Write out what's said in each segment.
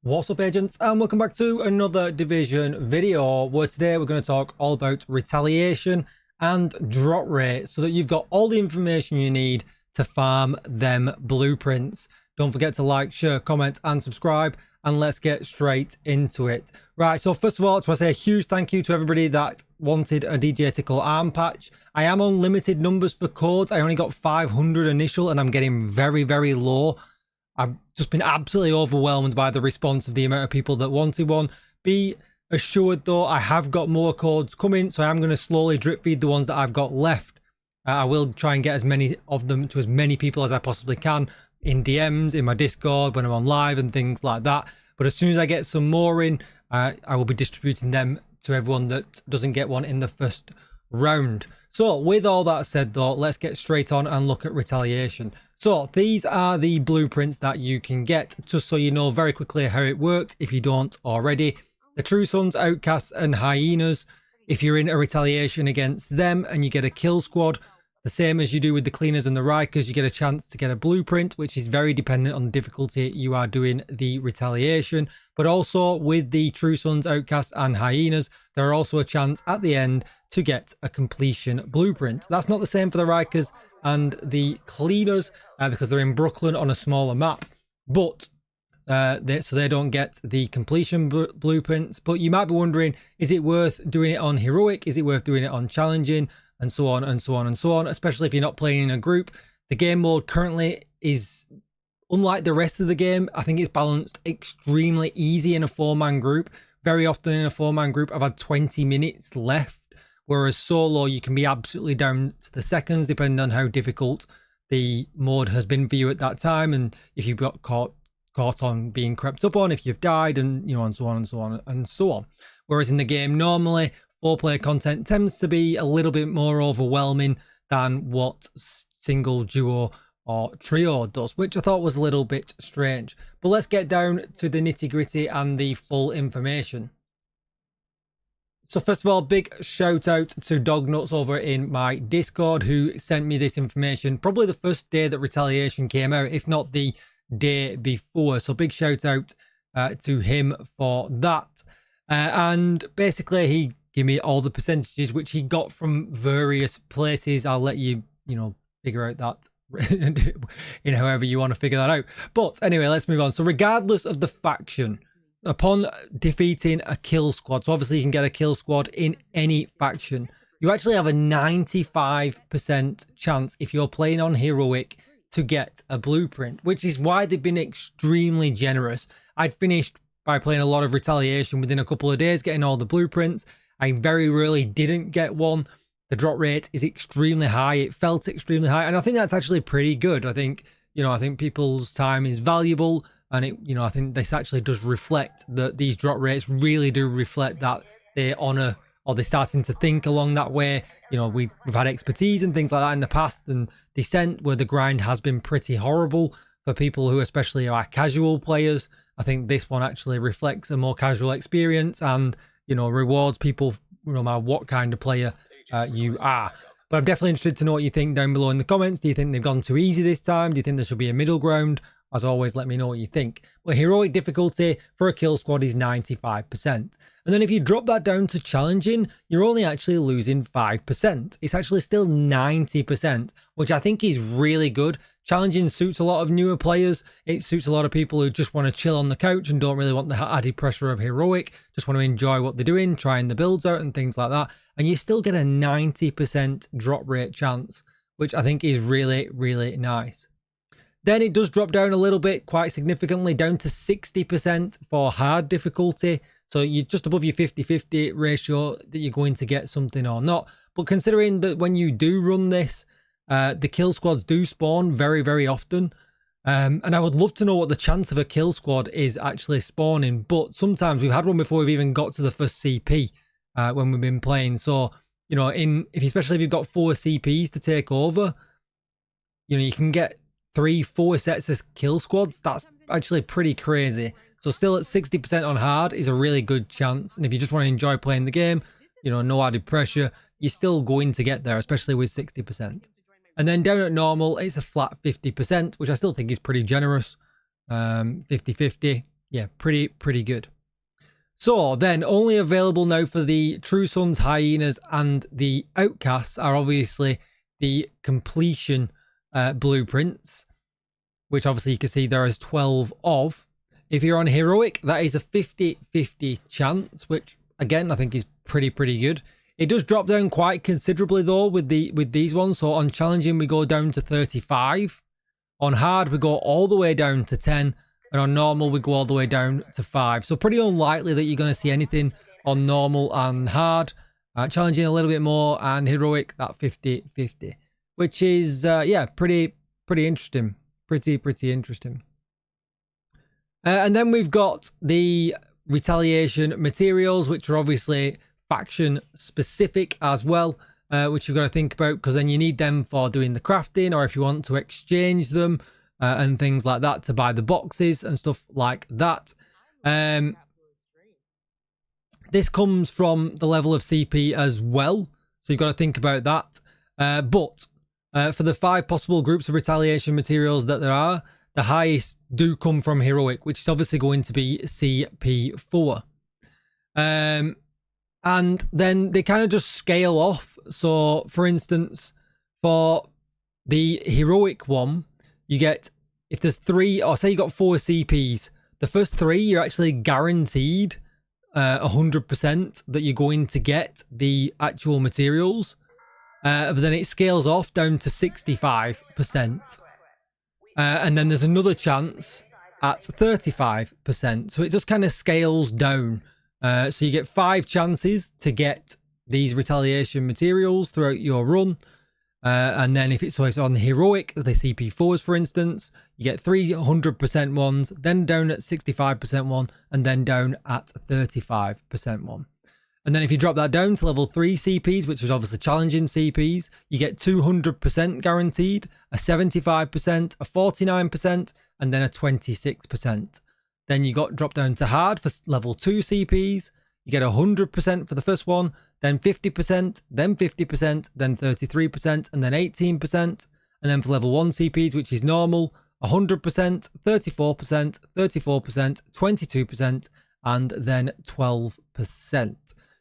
What's up, agents, and welcome back to another Division video where today we're going to talk all about retaliation and drop rate so that you've got all the information you need to farm them blueprints. Don't forget to like, share, comment and subscribe, and let's get straight into it. Right, so first of all, I just want to say a huge thank you to everybody that wanted a DJTICKLE arm patch. I am on limited numbers for codes. I only got 500 initial and I'm getting very low. I've just been absolutely overwhelmed by the response of the amount of people that wanted one. Be assured though, I have got more codes coming, so I'm going to slowly drip feed the ones that I've got left. I will try and get as many of them to as many people as I possibly can in DMs, in my Discord, when I'm on live and things like that. But as soon as I get some more in, I will be distributing them to everyone that doesn't get one in the first round. So with all that said though, let's get straight on and look at retaliation. So these are the blueprints that you can get, just so you know very quickly how it works if you don't already. The True Sons, Outcasts and Hyenas, if you're in a retaliation against them and you get a kill squad, the same as you do with the Cleaners and the Rikers, you get a chance to get a blueprint, which is very dependent on the difficulty you are doing the retaliation. But also with the True Sons, Outcasts and Hyenas, there are also a chance at the end to get a completion blueprint. That's not the same for the Rikers and the Cleaners because they're in Brooklyn on a smaller map, but so they don't get the completion blueprints. But you might be wondering, is it worth doing it on heroic? Is it worth doing it on challenging? And so on and so on and so on, especially if you're not playing in a group. The game mode currently is, unlike the rest of the game, I think it's balanced extremely easy in a 4-man group. Very often in a 4-man group, I've had 20 minutes left, whereas solo, you can be absolutely down to the seconds, depending on how difficult the mode has been for you at that time, and if you've got caught on being crept up on, if you've died, and and so on and so on and so on. Whereas in the game, normally, 4-player content tends to be a little bit more overwhelming than what single, duo or trio does, which I thought was a little bit strange. But let's get down to the nitty-gritty and the full information. So first of all, big shout out to Dognuts over in my Discord, who sent me this information probably the first day that Retaliation came out, if not the day before. So big shout out to him for that. And basically he gave me all the percentages which he got from various places. I'll let you, figure out that in however you want to figure that out. But anyway, let's move on. So regardless of the faction, upon defeating a kill squad, so obviously you can get a kill squad in any faction, you actually have a 95% chance, if you're playing on heroic, to get a blueprint, which is why they've been extremely generous. I'd finished by playing a lot of retaliation within a couple of days, getting all the blueprints. I very rarely didn't get one. The drop rate is extremely high. It felt extremely high, and I think that's actually pretty good. I think, I think people's time is valuable, and I think this actually does reflect that these drop rates really do reflect that they honor, or they're starting to think along that way. We've had expertise and things like that in the past, and Descent, where the grind has been pretty horrible for people who especially are casual players. I think this one actually reflects a more casual experience and, rewards people no matter what kind of player you are. But I'm definitely interested to know what you think down below in the comments. Do you think they've gone too easy this time? Do you think there should be a middle ground? As always, let me know what you think. But heroic difficulty for a kill squad is 95%. And then if you drop that down to challenging, you're only actually losing 5%. It's actually still 90%, which I think is really good. Challenging suits a lot of newer players. It suits a lot of people who just want to chill on the couch and don't really want the added pressure of heroic. Just want to enjoy what they're doing, trying the builds out and things like that. And you still get a 90% drop rate chance, which I think is really nice. Then it does drop down a little bit, quite significantly, down to 60% for hard difficulty. So you're just above your 50-50 ratio that you're going to get something or not. But considering that when you do run this, the kill squads do spawn very often. And I would love to know what the chance of a kill squad is actually spawning. But sometimes we've had one before we've even got to the first CP when we've been playing. So, especially if you've got 4 CPs to take over, you can get 3-4 sets of kill squads. That's actually pretty crazy. So still at 60% on hard is a really good chance. And if you just want to enjoy playing the game, no added pressure, you're still going to get there, especially with 60%. And then down at normal, it's a flat 50%, which I still think is pretty generous. 50-50. yeah, pretty good. So then only available now for the True Sons, Hyenas and the Outcasts are obviously the completion blueprints, which obviously you can see there is 12 of. If you're on Heroic, that is a 50-50 chance, which again I think is pretty good. It does drop down quite considerably though with these ones. So on challenging we go down to 35. On hard we go all the way down to 10. And on normal, we go all the way down to 5. So pretty unlikely that you're going to see anything on normal and hard. Challenging a little bit more, and heroic, that 50-50. Which is, yeah, pretty interesting. Pretty interesting. And then we've got the retaliation materials, which are obviously faction specific as well. Which you've got to think about, because then you need them for doing the crafting, or if you want to exchange them. And things like that to buy the boxes and stuff like that. This comes from the level of CP as well, so you've got to think about that. But for the 5 possible groups of retaliation materials that there are, the highest do come from heroic, which is obviously going to be CP4. And then they kind of just scale off. So for instance, for the heroic one, you get, if there's 3, or say you got 4 CPs, the first 3 you're actually guaranteed 100% that you're going to get the actual materials, but then it scales off down to 65%, and then there's another chance at 35%. So it just kind of scales down. So you get 5 chances to get these retaliation materials throughout your run. And then if it's on heroic, the CP4s for instance, you get 300% ones, then down at 65% one, and then down at 35% one. And then if you drop that down to level 3 CPs, which is obviously challenging CPs, you get 200% guaranteed, a 75%, a 49%, and then a 26%. Then you got drop down to hard for level 2 CPs, you get 100% for the first one, then 50%, then 50%, then 33%, and then 18%. And then for level 1 CPs, which is normal, 100%, 34%, 34%, 22%, and then 12%.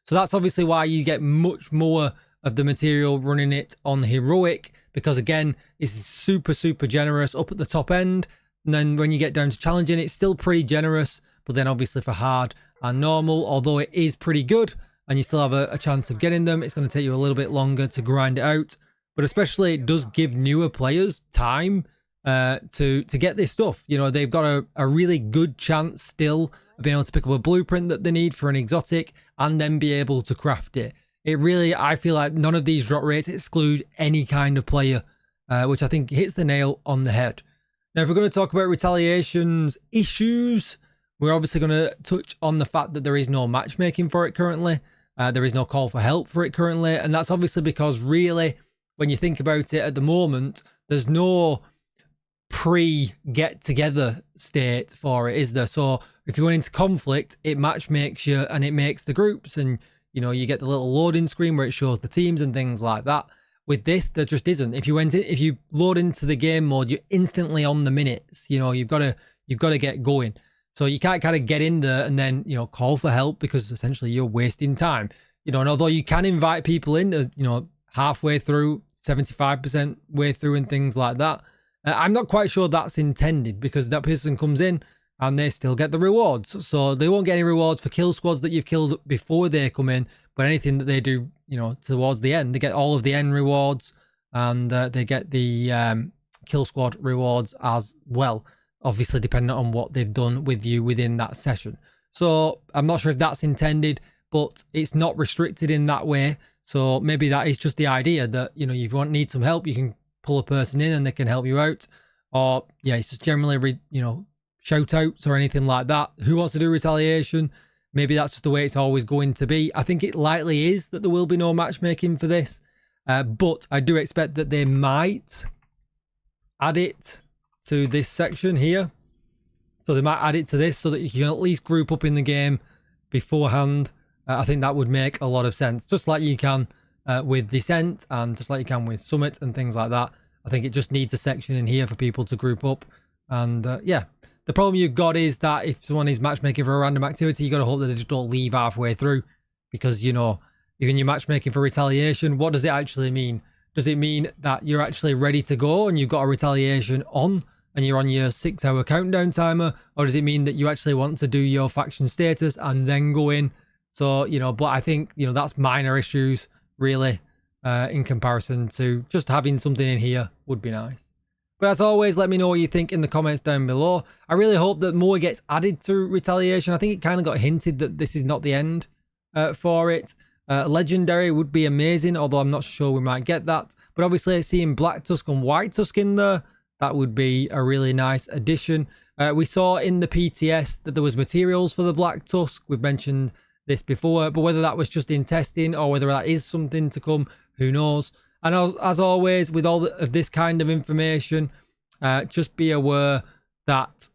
So that's obviously why you get much more of the material running it on heroic, because again, it's super generous up at the top end. And then when you get down to challenging, it's still pretty generous. But then obviously for hard and normal, although it is pretty good, and you still have a chance of getting them, it's going to take you a little bit longer to grind it out. But especially it does give newer players time to get this stuff. You know, they've got a really good chance still of being able to pick up a blueprint that they need for an exotic and then be able to craft it. It really, I feel like none of these drop rates exclude any kind of player, which I think hits the nail on the head. Now, if we're going to talk about retaliation's issues, we're obviously going to touch on the fact that there is no matchmaking for it currently. There is no call for help for it currently. And that's obviously because really, when you think about it at the moment, there's no pre-get-together state for it, is there? So if you went into conflict, it matchmakes you and it makes the groups. And, you know, you get the little loading screen where it shows the teams and things like that. With this, there just isn't. If you load into the game mode, you're instantly on the minutes. You know, you've got to get going. So you can't kind of get in there and then, you know, call for help, because essentially you're wasting time. You know, and although you can invite people in, you know, halfway through, 75% way through and things like that, I'm not quite sure that's intended, because that person comes in and they still get the rewards. So they won't get any rewards for kill squads that you've killed before they come in, but anything that they do, you know, towards the end, they get all of the end rewards, and they get the kill squad rewards as well. Obviously, depending on what they've done with you within that session. So I'm not sure if that's intended, but it's not restricted in that way. So maybe that is just the idea that, you know, if you need some help, you can pull a person in and they can help you out. Or, yeah, it's just generally, you know, shout outs or anything like that. Who wants to do retaliation? Maybe that's just the way it's always going to be. I think it likely is that there will be no matchmaking for this. But I do expect that they might add it to this section here. So they might add it to this so that you can at least group up in the game beforehand. I think that would make a lot of sense, just like you can with Descent, and just like you can with Summit and things like that. I think it just needs a section in here for people to group up, and yeah, The problem you've got is that if someone is matchmaking for a random activity, you got to hope that they just don't leave halfway through, because, you know, even you're matchmaking for retaliation, what does it actually mean? Does it mean that you're actually ready to go and you've got a retaliation on and you're on your 6-hour countdown timer? Or does it mean that you actually want to do your faction status and then go in? So, you know, but I think, you know, that's minor issues really in comparison to just having something in here would be nice. But as always, let me know what you think in the comments down below. I really hope that more gets added to Retaliation. I think it kind of got hinted that this is not the end for it. Legendary would be amazing, although I'm not sure we might get that. But obviously seeing Black Tusk and White Tusk in there, that would be a really nice addition. We saw in the PTS that there was materials for the Black Tusk. We've mentioned this before, but whether that was just in testing or whether that is something to come, who knows. And as always, with all of this kind of information, just be aware that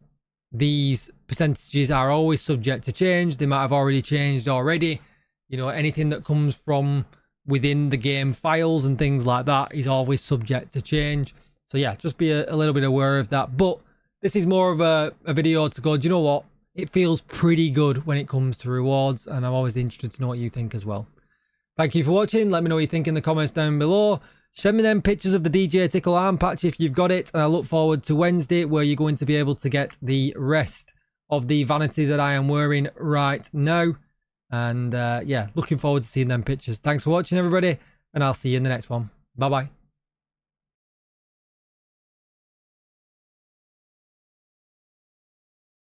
these percentages are always subject to change. They might have already changed already. You know, anything that comes from within the game files and things like that is always subject to change. So yeah, just be a little bit aware of that. But this is more of a video to go, do you know what? It feels pretty good when it comes to rewards, and I'm always interested to know what you think as well. Thank you for watching. Let me know what you think in the comments down below. Send me them pictures of the DJ Tickle arm patch if you've got it. And I look forward to Wednesday, where you're going to be able to get the rest of the vanity that I am wearing right now. And yeah, looking forward to seeing them pictures. Thanks for watching, everybody. And I'll see you in the next one. Bye-bye.